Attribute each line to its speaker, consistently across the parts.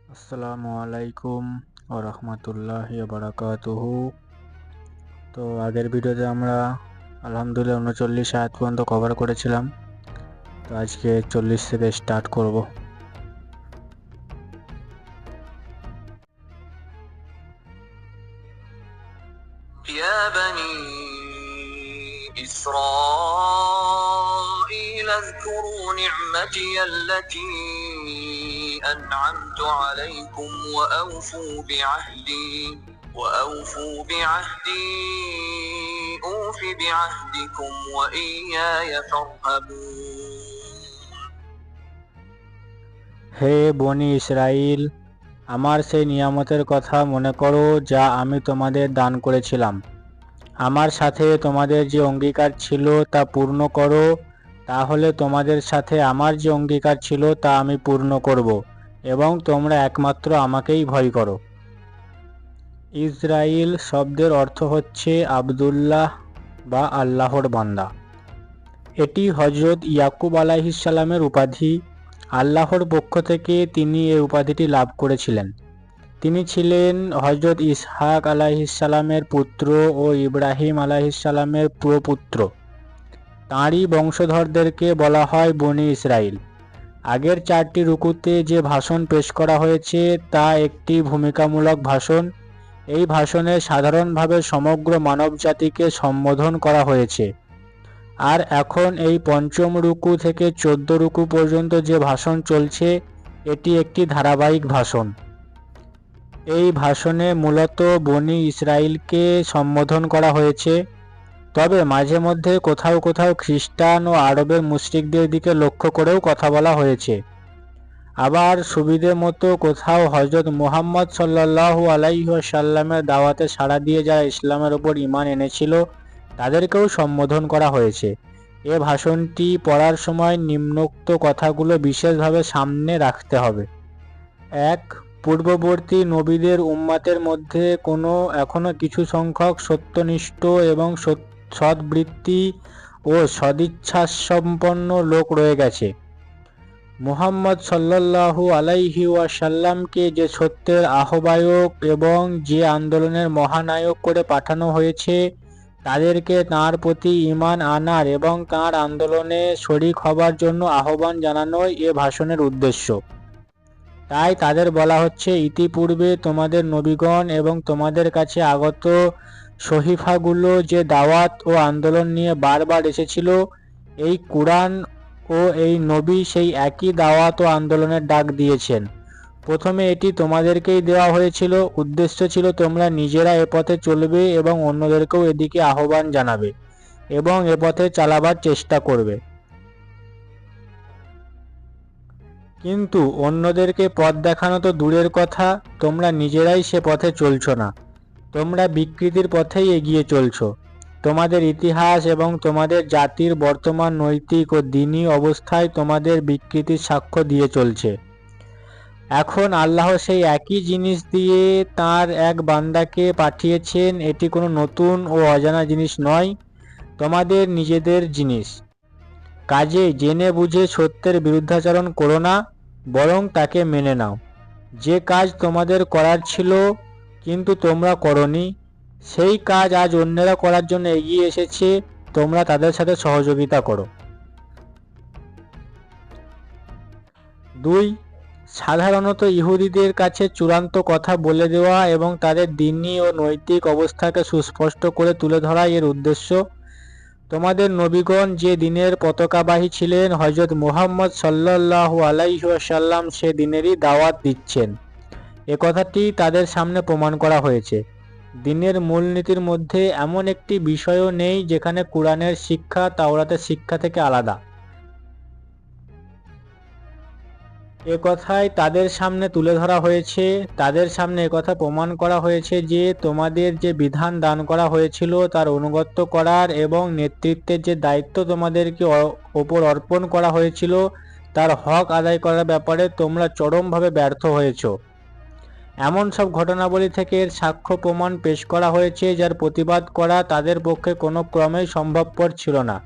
Speaker 1: আসসালামু আলাইকুম ওয়া রাহমাতুল্লাহি ওয়া বারাকাতুহু। তো আগের ভিডিওতে আমরা আলহামদুলিল্লাহ 39 আয়াত পর্যন্ত কভার করেছিলাম। তো আজকে 40 থেকে স্টার্ট করব।
Speaker 2: يا بني إسرائيل اذكروا نعمتي التي أنعمت عليكم وأوفوا بعهدي أوف بعهدكم وإياي فارهبون।
Speaker 1: হে বনি ইসরাইল, আমার সেই নিয়ামতের কথা মনে করো যা আমি তোমাদের দান করেছিলাম। আমার সাথে তোমাদের যে অঙ্গীকার ছিল তা পূর্ণ করো, তাহলে তোমাদের সাথে আমার যে অঙ্গীকার ছিল তা আমি পূর্ণ করব এবং তোমরা একমাত্র আমাকেই ভয় করো। ইসরাইল শব্দের অর্থ হচ্ছে আব্দুল্লাহ বা আল্লাহর বান্দা। এটি হযরত ইয়াকুব আলাইহিসসালামের উপাধি। আল্লাহর পক্ষ থেকে তিনি এই উপাধিটি লাভ করেছিলেন। তিনি ছিলেন হযরত ইসহাক আলাইহিসসালামের পুত্র ও ইব্রাহিম আলাইহিসসালামের প্রপুত্র। তাঁরই বংশধরদেরকে বলা হয় বনি ইসরাইল। আগের 4টি রুকুতে যে ভাষণ পেশ করা হয়েছে তা একটি ভূমিকামূলক ভাষণ। এই ভাষণে সাধারণভাবে সমগ্র মানবজাতিকে সম্বোধন করা হয়েছে। আর এখন এই 5ম রুকু থেকে 14 রুকু পর্যন্ত যে ভাষণ চলছে এটি একটি ধারাবাহিক ভাষণ। এই ভাষণে মূলত বনি ইসরাইলকে সম্বোধন করা হয়েছে, তবে মাঝে মধ্যে কোথাও কোথাও খ্রিস্টান ও আরবের মুশরিকদের দিকে লক্ষ্য করেও কথা বলা হয়েছে। আবার সুবিধে মতো কোথাও হযরত মুহাম্মদ সাল্লাল্লাহু আলাইহি ওয়াসাল্লামের দাওয়াতে সাড়া দিয়ে যারা ইসলামের ওপর ঈমান এনেছিল তাদেরকেও সম্বোধন করা হয়েছে। এ ভাষণটি পড়ার সময় নিম্নোক্ত কথাগুলো বিশেষভাবে সামনে রাখতে হবে। 1. পূর্ববর্তী নবীদের উম্মতের মধ্যে এখনো কিছু সংখ্যক সত্যনিষ্ঠ এবং সদ্বৃত্তি ও সদিচ্ছাসম্পন্ন লোক রয়ে গেছে। মুহাম্মদ সাল্লাল্লাহু আলাইহি ওয়াসাল্লামকে যে সত্যের আহ্বায়ক এবং যে আন্দোলনের মহানায়ক করে পাঠানো হয়েছে তাদেরকে তাঁর প্রতি ঈমান আনার এবং তাঁর আন্দোলনে শরীক হবার জন্য আহ্বান জানানোই এ ভাষণের উদ্দেশ্য। তাই তাদের বলা হচ্ছে, ইতিপূর্বে তোমাদের নবীগণ এবং তোমাদের কাছে আগত সহিফাগুলো যে দাওয়াত ও আন্দোলন নিয়ে বারবার এসেছিল, এই কুরআন ও এই নবী সেই একই দাওয়াত ও আন্দোলনের ডাক দিয়েছেন। প্রথমে এটি তোমাদেরকেই দেওয়া হয়েছিল। উদ্দেশ্য ছিল তোমরা নিজেরা এ পথে চলবে এবং অন্যদেরকেও এদিকে আহ্বান জানাবে এবং এ পথে চালাবার চেষ্টা করবে। কিন্তু অন্যদেরকে পথ দেখানো তো দূরের কথা, তোমরা নিজেরাই সে পথে চলছো না। তোমরা বিকৃতির পথেই এগিয়ে চলছো। তোমাদের ইতিহাস এবং তোমাদের জাতির বর্তমান নৈতিক ও দ্বীনি অবস্থায় তোমাদের বিকৃতির সাক্ষ্য দিয়ে চলছে। এখন আল্লাহ সেই একই জিনিস দিয়ে তাঁর এক বান্দাকে পাঠিয়েছেন। এটি কোনো নতুন ও অজানা জিনিস নয়, তোমাদের নিজেদের জিনিস। কাজেই জেনে বুঝে সত্যের বিরুদ্ধাচরণ করো না, বরং তাকে মেনে নাও। যে কাজ তোমাদের করার ছিল কিন্তু তোমরা করোনি, সেই কাজ আজ অন্যেরা করার জন্য এগিয়ে এসেছে, তোমরা তাদের সাথে সহযোগিতা করো। 2. সাধারণত ইহুদিদের কাছে চূড়ান্ত কথা বলে দেওয়া এবং তাদের দ্বীনি ও নৈতিক অবস্থাকে সুস্পষ্ট করে তুলে ধরাই এর উদ্দেশ্য। তোমাদের নবীগণ যে দিনের পতাকাবাহী ছিলেন, হযরত মুহাম্মদ সাল্লাল্লাহু আলাইহি ওয়াসাল্লাম সে দিনেরই দাওয়াত দিচ্ছেন। এ কথাটি তাদের সামনে প্রমাণ করা হয়েছে। দ্বীনের মূলনীতির মধ্যে এমন একটি বিষয়ও নেই যেখানে কুরআনের শিক্ষা তাওরাতের শিক্ষা থেকে আলাদা। এ কথাই তাদের সামনে তুলে ধরা হয়েছে। তাদের সামনে একথা প্রমাণ করা হয়েছে যে তোমাদের যে বিধান দান করা হয়েছিল তার অনুগত্য করার এবং নেতৃত্বের যে দায়িত্ব তোমাদেরকে ওপর অর্পণ করা হয়েছিল তার হক আদায় করার ব্যাপারে তোমরা চরমভাবে ব্যর্থ হয়েছ। এমন সব ঘটনাবলী থেকে এর সাক্ষ্য প্রমাণ পেশ করা হয়েছে যার প্রতিবাদ করা তাদের পক্ষে কোনো ক্রমেই সম্ভবপর ছিল না।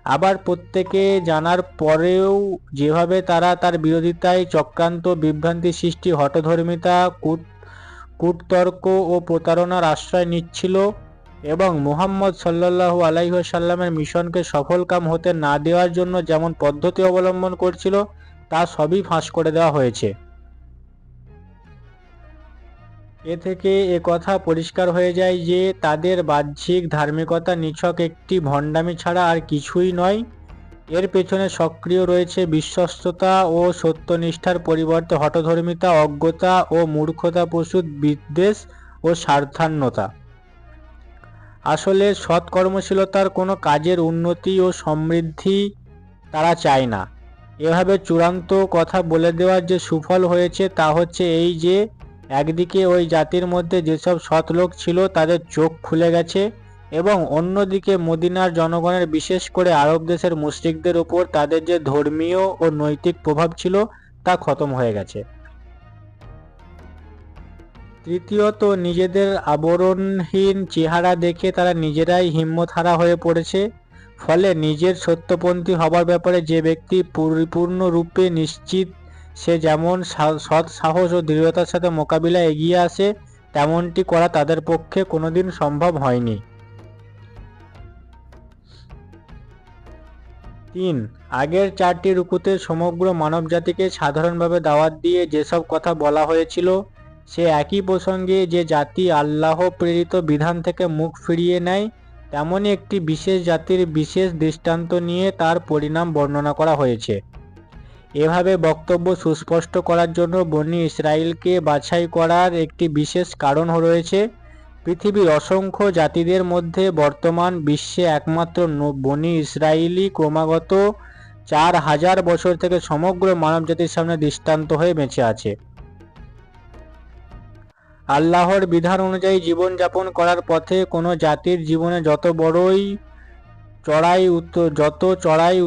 Speaker 1: আবার প্রত্যেকে জানার পরেও যেভাবে তারা তার বিরোধিতায় চক্রান্ত, বিভ্রান্তি সৃষ্টি, হঠধর্মিতা, কূটতর্ক ও প্রতারণার আশ্রয় নিচ্ছিল এবং মুহাম্মদ সাল্লাল্লাহু আলাইহি ওয়াসাল্লামের মিশনকে সফলকাম হতে না দেওয়ার জন্য যেমন পদ্ধতি অবলম্বন করছিল তা সবই ফাঁস করে দেওয়া হয়েছে। এ থেকে কথা পরিষ্কার হয়ে যায় যে তাদের বাহ্যিক ধার্মিকতা নিছক একটি ভণ্ডামি ছাড়া আর কিছুই নয়। এর পেছনে সক্রিয় রয়েছে বিশ্বস্ততা ও সত্যনিষ্ঠার পরিবর্তে হঠধর্মিতা, অজ্ঞতা ও মূর্খতাপ্রসূত বিদ্বেষ ও স্বার্থান্বতা। আসলে সৎ কর্মশীলতার কোনো কাজের উন্নতি ও সমৃদ্ধি তারা চায় না। এভাবে চূড়ান্ত কথা বলে দেওয়ার যে সুফল হয়েছে তা হচ্ছে এই যে একদিকে ওই জাতির মধ্যে যেসব সৎ লোক ছিল তাদের চোখ খুলে গেছে এবং অন্যদিকে মদিনার জনগণের, বিশেষ করে আরব দেশের মুশরিকদের উপর তাদের যে ধর্মীয় ও নৈতিক প্রভাব ছিল তা খতম হয়ে গেছে। তৃতীয়ত, নিজেদের আবরণহীন চেহারা দেখে তারা নিজেরাই হিম্মতহারা হয়ে পড়েছে। ফলে নিজের সত্যপন্থী হবার ব্যাপারে যে ব্যক্তি পরিপূর্ণরূপে নিশ্চিত সে যেমন সৎ সাহস ও দৃঢ়তার সাথে মোকাবিলায় এগিয়ে আসে তেমনটি করা তাদের পক্ষে কোনোদিন সম্ভব হয়নি। 3. আগের 4টি রুকুতে সমগ্র মানবজাতিকে সাধারণভাবে দাওয়াত দিয়ে যেসব কথা বলা হয়েছিল সে একই প্রসঙ্গে যে জাতি আল্লাহ প্রেরিত বিধান থেকে মুখ ফিরিয়ে নেয় তেমনই একটি বিশেষ জাতির বিশেষ দৃষ্টান্ত নিয়ে তার পরিণাম বর্ণনা করা হয়েছে। এভাবে বক্তব্য সুস্পষ্ট করার জন্য বনী ইসরাইলকে বাছাই করার একটি বিশেষ কারণ রয়েছে। পৃথিবীর অসংখ্য জাতিদের মধ্যে বর্তমান বিশ্বে একমাত্র বনী ইসরাইলই ক্রমাগত 4000 বছর থেকে সমগ্র মানবজাতির সামনে দৃষ্টান্ত হয়ে বেঁচে আছে। আল্লাহর বিধান অনুযায়ী জীবনযাপন করার পথে কোনো জাতির জীবনে যত চড়াই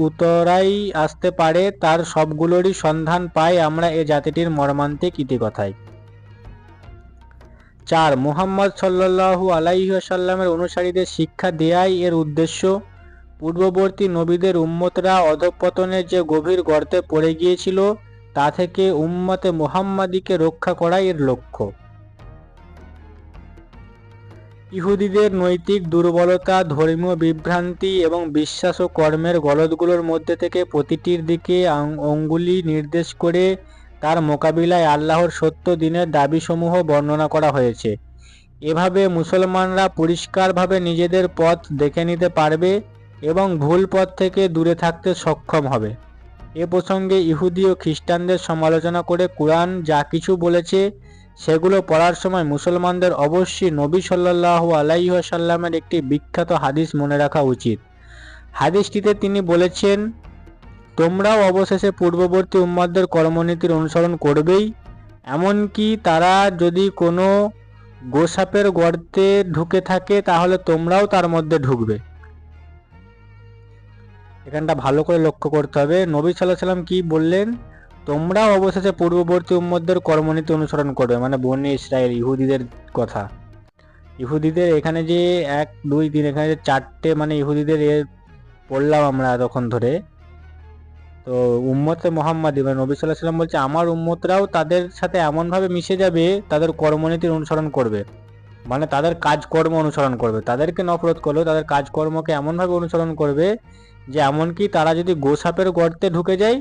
Speaker 1: উতরাই আসতে পারে তার সবগুলোরই সন্ধান পাই আমরা এ জাতিটির মর্মান্তিক ইতিকথায়। 4. মুহাম্মদ সাল্লাল্লাহু আলাইহি ওয়াসাল্লামের অনুসারীদের শিক্ষা দেয়াই এর উদ্দেশ্য। পূর্ববর্তী নবীদের উম্মতরা অধঃপতনের যে গভীর গর্তে পড়ে গিয়েছিল তা থেকে উম্মতে মুহাম্মাদিকে রক্ষা করাই এর লক্ষ্য। ইহুদিদের নৈতিক দুর্বলতা, ধর্মীয় বিভ্রান্তি এবং বিশ্বাস ও কর্মের গলদগুলোর মধ্যে থেকে প্রতিটির দিকে অঙ্গুলি নির্দেশ করে তার মোকাবিলায় আল্লাহর সত্য দিনের দাবিসমূহ বর্ণনা করা হয়েছে। এভাবে মুসলমানরা পরিষ্কারভাবে নিজেদের পথ দেখে নিতে পারবে এবং ভুল পথ থেকে দূরে থাকতে সক্ষম হবে। এ প্রসঙ্গে ইহুদি ও খ্রিস্টানদের সমালোচনা করে কুরআন যা কিছু বলেছে সেগুলো পড়ার সময় মুসলমানদের অবশ্যই নবী সাল্লাল্লাহু আলাইহি ওয়াসাল্লামের একটি বিখ্যাত হাদিস মনে রাখা উচিত। হাদিসটিতে তিনি বলেছেন, তোমরাও অবশেষে পূর্ববর্তী উম্মতদের কর্মনীতির অনুসরণ করবেই, এমনকি তারা যদি কোনো গোসাপের গর্তে ঢুকে থাকে তাহলে তোমরাও তার মধ্যে ঢুকবে। এখানটা ভালো করে লক্ষ্য করতে হবে, নবী সাল্লাল্লাহু আলাইহি ওয়াসাল্লাম কি বললেন, তোমরাও অবশেষে পূর্ববর্তী উম্মতদের কর্মনীতি অনুসরণ করবে, মানে বনী ইসরায়েল ইহুদিদের কথা। ইহুদিদের এখানে যে 1 2 3 এখানে যে 4টে মানে ইহুদিদের পড়লাম আমরা এতক্ষণ ধরে। তো উম্মতে মুহাম্মাদি মানে নবী সাল্লাল্লাহু আলাইহি ওয়াসাল্লাম বলছে আমার উম্মতরাও তাদের সাথে এমনভাবে মিশে যাবে, তাদের কর্মনীতির অনুসরণ করবে, মানে তাদের কাজকর্ম অনুসরণ করবে, তাদেরকে নফরত করলেও তাদের কাজকর্মকে এমনভাবে অনুসরণ করবে যে এমনকি তারা যদি গোসাপের গর্তে ঢুকে যায়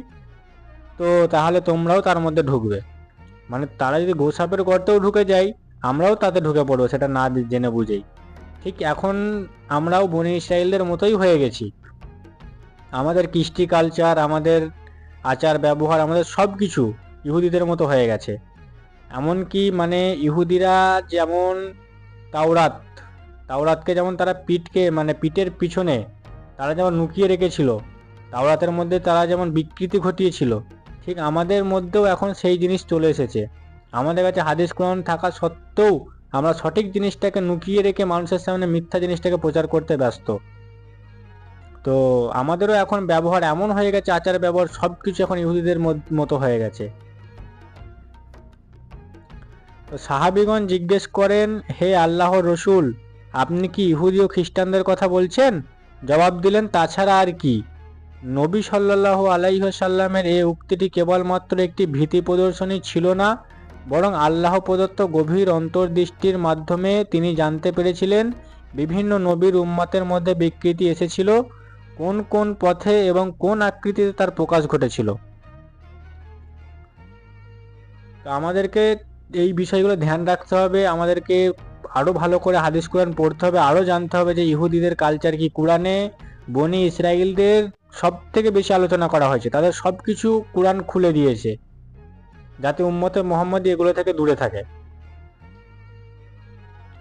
Speaker 1: তো তাহলে তোমরাও তার মধ্যে ঢুকবে। মানে তারা যদি গোসাপের গর্তেও ঢুকে যায় আমরাও তাতে ঢুকে পড়বো, সেটা না জেনে বুঝেই। ঠিক এখন আমরাও বনী ইসরায়েলদের মতোই হয়ে গেছি। আমাদের কৃষ্টি কালচার, আমাদের আচার ব্যবহার, আমাদের সব কিছু ইহুদিদের মতো হয়ে গেছে। এমনকি মানে ইহুদিরা যেমন তাওরাতকে যেমন তারা পিঠের পিছনে তারা যেমন লুকিয়ে রেখেছিল, তাওরাতের মধ্যে তারা যেমন বিকৃতি ঘটিয়েছিল, ঠিক আমাদের মধ্যেও এখন সেই জিনিস চলে এসেছে। আমাদের কাছে হাদিস কোরআন থাকা সত্ত্বেও আমরা সঠিক জিনিসটাকে লুকিয়ে রেখে মানুষের সামনে মিথ্যা জিনিসটাকে প্রচার করতে ব্যস্ত। তো আমাদেরও এখন ব্যবহার এমন হয়ে গেছে, আচার ব্যবহার সব কিছু এখন ইহুদিদের মতো হয়ে গেছে। তো সাহাবীগণ জিজ্ঞেস করেন, হে আল্লাহর রসুল, আপনি কি ইহুদি ও খ্রিস্টানদের কথা বলছেন, জবাব দিলেন, তাছাড়া আর কি? নবী সাল্লাল্লাহু আলাইহি ওয়াসাল্লামের এই উক্তিটি কেবলমাত্র একটি ভীতি প্রদর্শনী ছিল না, বরং আল্লাহ প্রদত্ত গভীর অন্তর্দৃষ্টির মাধ্যমে তিনি জানতে পেরেছিলেন বিভিন্ন নবীর উম্মতের মধ্যে বিকৃতি এসেছিল, কোন কোন পথে এবং কোন আকৃতিতে তার প্রকাশ ঘটেছিল। তো আমাদেরকে এই বিষয়গুলো ধ্যান রাখতে হবে, আমাদেরকে আরও ভালো করে হাদিস কোরআন পড়তে হবে, আরও জানতে হবে যে ইহুদিদের কালচার কি। কোরআনে বনি ইসরাইলদের সব থেকে বেশি আলোচনা করা হয়েছে, তাদের সব কিছু কোরআন খুলে দিয়েছে যাতে উম্মতে মুহাম্মদী এগুলো থেকে দূরে থাকে।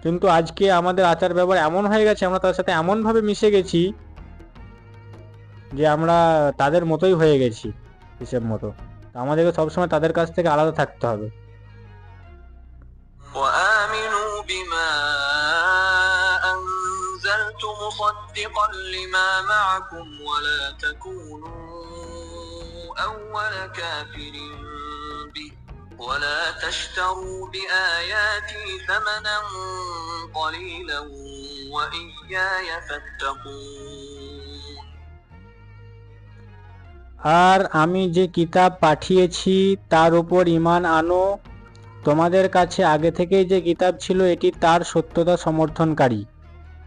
Speaker 1: কিন্তু আজকে আমাদের আচার ব্যবহার এমন হয়ে গেছে, আমরা তার সাথে এমনভাবে মিশে গেছি যে আমরা তাদের মতোই হয়ে গেছি, হিসেব মতো। আমাদেরকে সবসময় তাদের কাছ থেকে আলাদা থাকতে হবে।
Speaker 2: وآمنوا بما أنزلت مصدقا لما معكم ولا تكونوا أول كافر به ولا تشتروا بآياتي ثمنا قليلا وإياي فاتقون।
Speaker 1: আর আমি যে কিতাব পাঠিয়েছি তার উপর ঈমান আনো। তোমাদের কাছে আগে থেকেই যে কিতাব ছিল এটি তার সত্যতা সমর্থনকারী।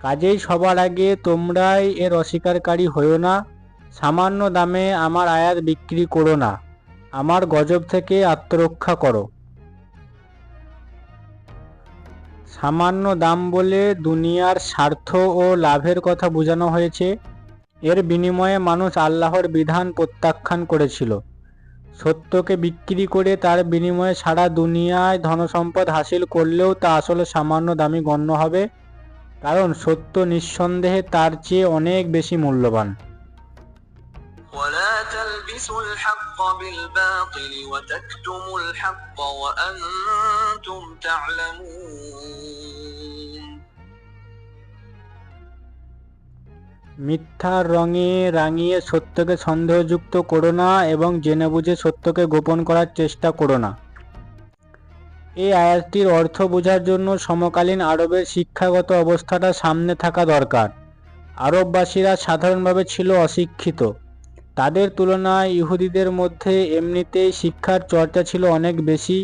Speaker 1: কাজেই সবার আগে তোমরাই এর অস্বীকারী হইও না। সামান্য দামে আমার আয়াত বিক্রি করো না। আমার গজব থেকে আত্মরক্ষা করো। সামান্য দাম বলে দুনিয়ার স্বার্থ ও লাভের কথা বোঝানো হয়েছে। এর বিনিময়ে মানুষ আল্লাহর বিধান প্রত্যাখ্যান করেছিল। সত্যকে বিক্রি করে তার বিনিময়ে সারা দুনিয়ায় ধনসম্পদ হাসিল করলেও তা আসলে সামান্য দামি গণ্য হবে, কারণ সত্য নিঃসন্দেহে তার চেয়ে অনেক বেশি মূল্যবান।
Speaker 2: ولا تلبسوا الحق بالباطل وتكتموا الحق وأنتم تعلمون।
Speaker 1: মিথ্যার রঙে রাঙিয়ে সত্যকে সন্দেহযুক্ত করো না এবং জেনে বুঝে সত্যকে গোপন করার চেষ্টা করো না। এই আয়াতটির অর্থ বোঝার জন্য সমকালীন আরবের শিক্ষাগত অবস্থাটা সামনে থাকা দরকার। আরববাসীরা সাধারণভাবে ছিল অশিক্ষিত। তাদের তুলনায় ইহুদিদের মধ্যে এমনিতেই শিক্ষার চর্চা ছিল অনেক বেশি।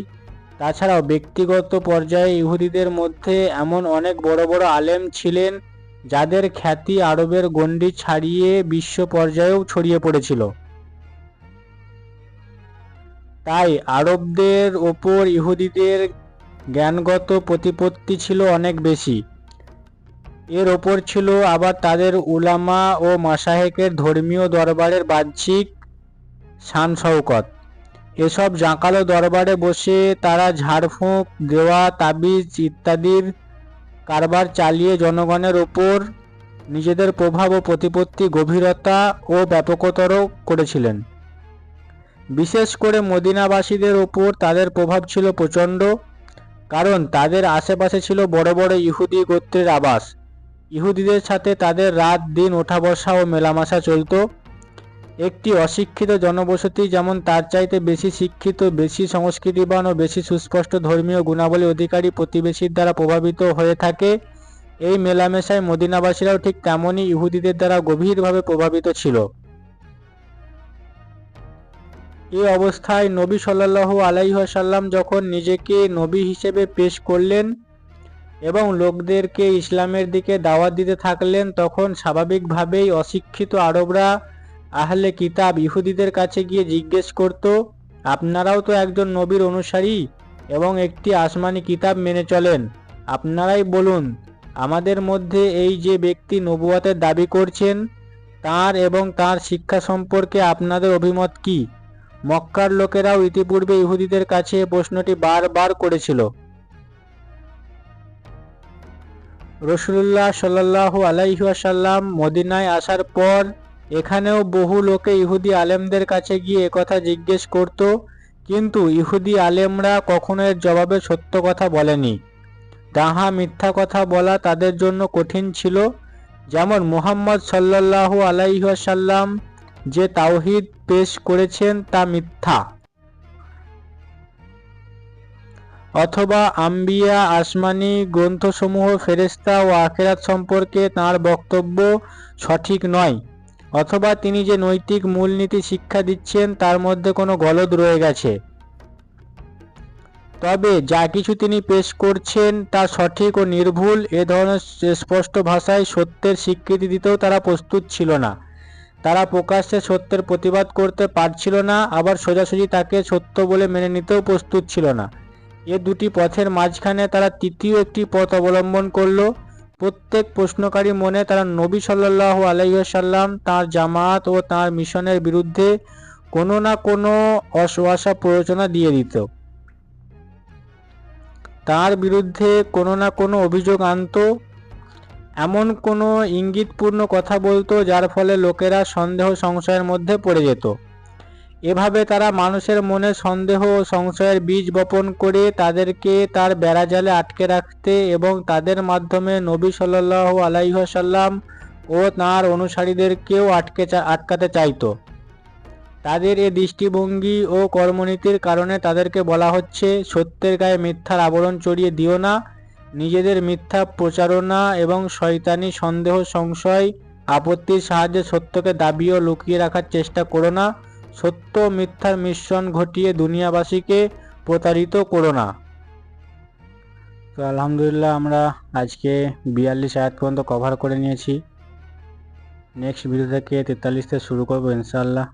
Speaker 1: তাছাড়াও ব্যক্তিগত পর্যায়ে ইহুদিদের মধ্যে এমন অনেক বড় বড় আলেম ছিলেন যাদের খ্যাতি আরবের গণ্ডি ছাড়িয়ে বিশ্ব পর্যায়েও ছড়িয়ে পড়েছিল। তাই আরবদের ওপর ইহুদিদের জ্ঞানগত প্রতিপত্তি ছিল অনেক বেশি। এর ওপর ছিল আবার তাদের উলামা ও মাশায়েখের ধর্মীয় দরবারের বাহ্যিক শান শওকত। এসব জাঁকালো দরবারে বসে তারা ঝাড়ফুঁক দেওয়া, তাবিজ ইত্যাদির কারবার চালিয়ে জনগণের ওপর নিজেদের প্রভাব ও প্রতিপত্তি গভীরতা ও ব্যাপকতর করেছিলেন। বিশেষ করে মদিনাবাসীদের ওপর তাদের প্রভাব ছিল প্রচণ্ড, কারণ তাদের আশেপাশে ছিল বড় বড় ইহুদি গোত্রের আবাস। ইহুদিদের সাথে তাদের রাত দিন ওঠা বসা ও মেলামেশা চলত। একটি অশিক্ষিত জনবসতি যেমন তার চাইতে বেশি শিক্ষিত, বেশি সংস্কৃতিবান ও বেশি সুস্পষ্ট ধর্মীয় গুণাবলী অধিকারী প্রতিবেশীর দ্বারা প্রভাবিত হয়ে থাকে, এই মেলামেশায় মদিনাবাসীরাও ঠিক তেমনই ইহুদিদের দ্বারা গভীরভাবে প্রভাবিত ছিল। এই অবস্থায় নবী সাল্লাল্লাহু আলাইহি ওয়াসাল্লাম যখন নিজেকে নবী হিসেবে পেশ করলেন এবং লোকদেরকে ইসলামের দিকে দাওয়াত দিতে থাকলেন, তখন স্বাভাবিকভাবেই অশিক্ষিত আরবরা আহলে কিতাব ইহুদিদের কাছে গিয়ে জিজ্ঞেস করত, আপনারাও তো একজন নবীর অনুসারী এবং একটি আসমানি কিতাব মেনে চলেন, আপনারাই বলুন আমাদের মধ্যে এই যে ব্যক্তি নবুয়তের দাবি করছেন তার এবং তার শিক্ষা সম্পর্কে আপনাদের অভিমত কি? মক্কার লোকেরাও ইতিপূর্বে ইহুদিদের কাছে এই প্রশ্নটি বারবার করেছিল। রাসূলুল্লাহ সাল্লাল্লাহু আলাইহি ওয়াসাল্লাম মদিনায় আসার পর এখানেও বহু লোকে ইহুদি আলেমদের কাছে গিয়ে একথা জিজ্ঞেস করত, কিন্তু ইহুদি আলেমরা কখনো এর জবাবে সত্য কথা বলেনি। ডাহা মিথ্যা কথা বলা তাদের জন্য কঠিন ছিল। যেমন মুহাম্মদ সাল্লাল্লাহু আলাইহি ওয়াসাল্লাম যে তাওহীদ পেশ করেছেন তা মিথ্যা, অথবা আম্বিয়া, আসমানি গ্রন্থসমূহ, ফেরেশতা ও আখিরাত সম্পর্কে তাঁর বক্তব্য সঠিক নয়, অথবা তিনি যে নৈতিক মূলনীতি শিক্ষা দিচ্ছেন তার মধ্যে কোনো গলদ রয়ে গেছে। তবে যা কিছু তিনি পেশ করছেন তা সঠিক ও নির্ভুল এ ধরনের স্পষ্ট ভাষায় সত্যের স্বীকৃতি দিতেও তারা প্রস্তুত ছিল না। তারা প্রকাশ্যে সত্যের প্রতিবাদ করতে পারছিল না, আবার সোজাসুজি তাকে সত্য বলে মেনে নিতেও প্রস্তুত ছিল না। এ দুটি পথের মাঝখানে তারা তৃতীয় একটি পথ অবলম্বন করল। প্রত্যেক প্রশ্নকারী মনে তারা নবী সাল্লাল্লাহু আলাইহি ওয়াসাল্লাম, তাঁর জামাত ও তাঁর মিশনের বিরুদ্ধে কোনো না কোনো অশ্লীল প্ররোচনা দিয়ে দিত, তার বিরুদ্ধে কোনো না কোনো অভিযোগ আনত, এমন কোনো ইঙ্গিতপূর্ণ কথা বলতো যার ফলে লোকেরা সন্দেহ সংশয়ের মধ্যে পড়ে যেত। এভাবে তারা মানুষের মনে সন্দেহ ও সংশয়ের বীজ বপন করে তাদেরকে তার বেড়াজালে আটকে রাখতে এবং তাদের মাধ্যমে নবী সাল্লাল্লাহু আলাইহি ওয়াসাল্লাম ও তাঁর অনুসারীদেরকেও আটকাতে চাইতো। তাদের এ দৃষ্টিভঙ্গি ও কর্মনীতির কারণে তাদেরকে বলা হচ্ছে, সত্যের গায়ে মিথ্যার আবরণ চড়িয়ে দিও না, নিজেদের মিথ্যা প্রচারণা এবং শয়তানি সন্দেহ সংশয় আপত্তির সাহায্যে সত্যকে দাবি ও লুকিয়ে রাখার চেষ্টা করো না, সত্য মিথ্যার মিশ্রণ ঘটিয়ে দুনিয়াবাসীকে প্রতারিত করো না। তো আলহামদুলিল্লাহ আমরা আজকে 42 আয়াত পর্যন্ত কভার করে নিয়েছি। নেক্সট ভিডিও থেকে 43 থেকে শুরু করবো ইনশাআল্লাহ।